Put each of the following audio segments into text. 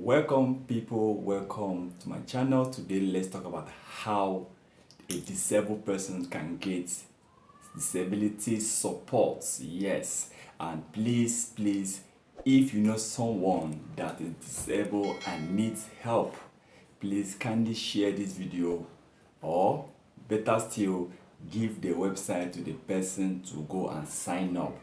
Welcome people, welcome to my channel. Today let's talk about how a disabled person can get disability support. Yes, and please if you know someone that is disabled and needs help, please kindly share this video, or better still, give the website to the person to go and sign up.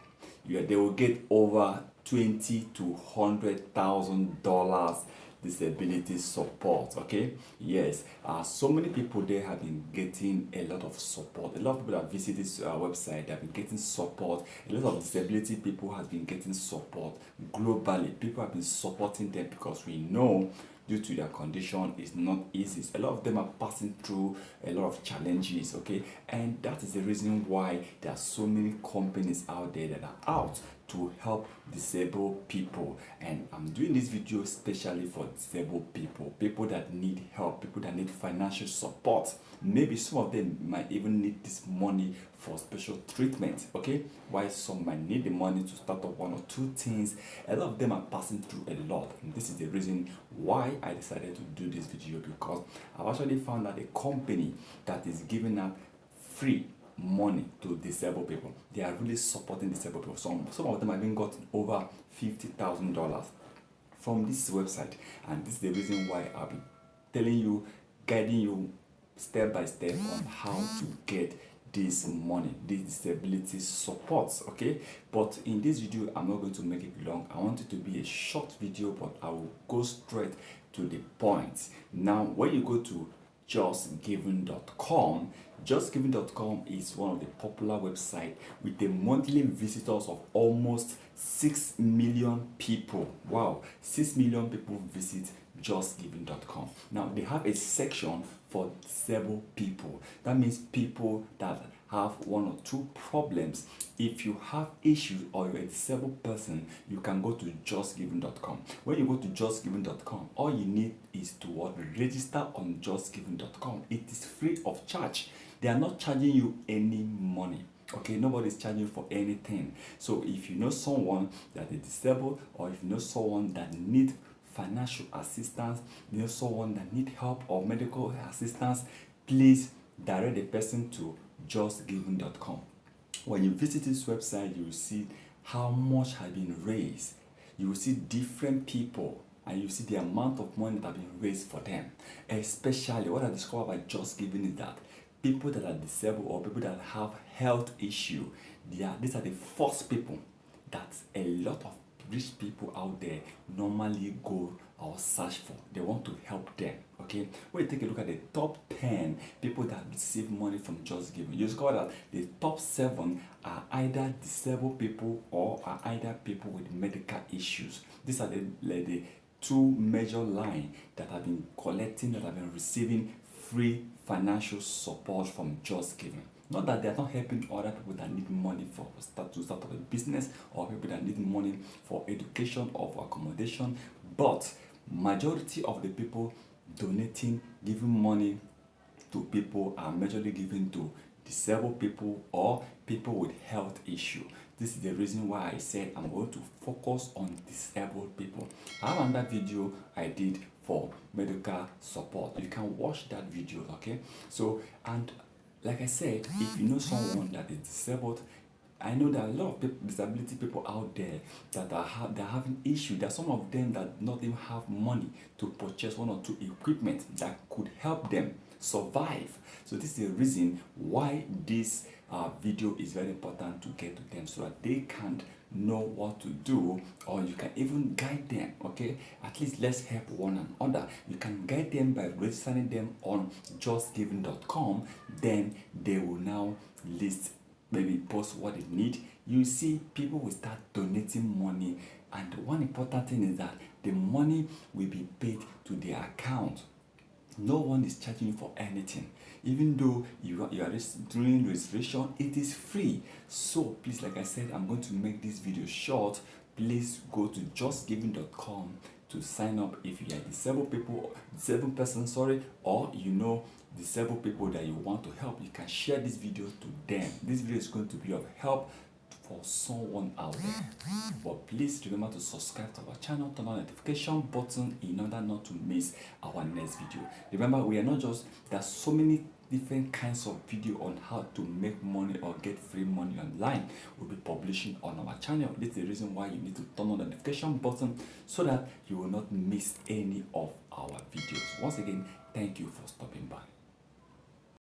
They will get over $20,000 to $100,000 disability support. Okay, yes, so many people there have been getting a lot of support. A lot of people that visit this website have been getting support. A lot of disability people have been getting support globally. People have been supporting them because we know due to their condition is not easy. A lot of them are passing through a lot of challenges, okay, and that is the reason why there are so many companies out there that are out to help disabled people. And I'm doing this video especially for disabled people that need help, people that need financial support. Maybe some of them might even need this money for special treatment, okay, while some might need the money to start up one or two things. A lot of them are passing through a lot, and this is the reason why I decided to do this video, because I've actually found that a company that is giving out free money to disabled people, they are really supporting disabled people. Some of them have even gotten over $50,000 from this website, and this is the reason why I'll be telling you, guiding you step by step on how to get this money, this disability support. Okay, but in this video I'm not going to make it long. I want it to be a short video, but I will go straight to the point. Now, when you go to justgiving.com, justgiving.com is one of the popular websites with the monthly visitors of almost 6 million people. Wow, 6 million people visit justgiving.com. Now, they have a section for disabled people. That means people that have one or two problems. If you have issues or you're a disabled person, you can go to justgiving.com. When you go to justgiving.com, all you need is to register on justgiving.com. It is free of charge. They are not charging you any money. Okay, nobody is charging you for anything. So if you know someone that is disabled, or if you know someone that needs financial assistance, you know someone that needs help or medical assistance, please direct the person to justgiving.com. When you visit this website, you will see how much has been raised. You will see different people, and you see the amount of money that has been raised for them. Especially what I discovered by Just Giving is that people that are disabled or people that have health issue, these are the first people that a lot of rich people out there normally go or search for. They want to help them. Okay, when you take a look at the top 10 people that receive money from Just Giving, you discover that the top 7 are either disabled people or are either people with medical issues. These are the two major lines that have been collecting, that have been receiving free financial support from Just Giving. Not that they are not helping other people that need money for start up a business, or people that need money for education or for accommodation, but majority of the people donating, giving money to people are majorly given to disabled people or people with health issue. This is the reason why I said I'm going to focus on disabled people. I have another video I did for medical support. You can watch that video, okay? So, and like I said, if you know someone that is disabled, I know there are a lot of people, disability people out there that they're having issues. There are some of them that not even have money to purchase one or two equipment that could help them survive. So this is the reason why this video is very important to get to them, so that they can know what to do, or you can even guide them. Okay, at least let's help one another. You can guide them by registering them on justgiving.com. Then they will now list, maybe post what they need. You see, people will start donating money, and one important thing is that the money will be paid to their account. No one is charging you for anything. Even though you are doing registration, it is free. So please, like I said, I'm going to make this video short. Please go to justgiving.com to sign up if you are disabled person, or you know disabled people that you want to help. You can share this video to them. This video is going to be of help for someone out there. But please remember to subscribe to our channel, turn on the notification button in order not to miss our next video. Remember, we are not just, there are so many different kinds of video on how to make money or get free money online we'll be publishing on our channel. This is the reason why you need to turn on the notification button so that you will not miss any of our videos. Once again, thank you for stopping by.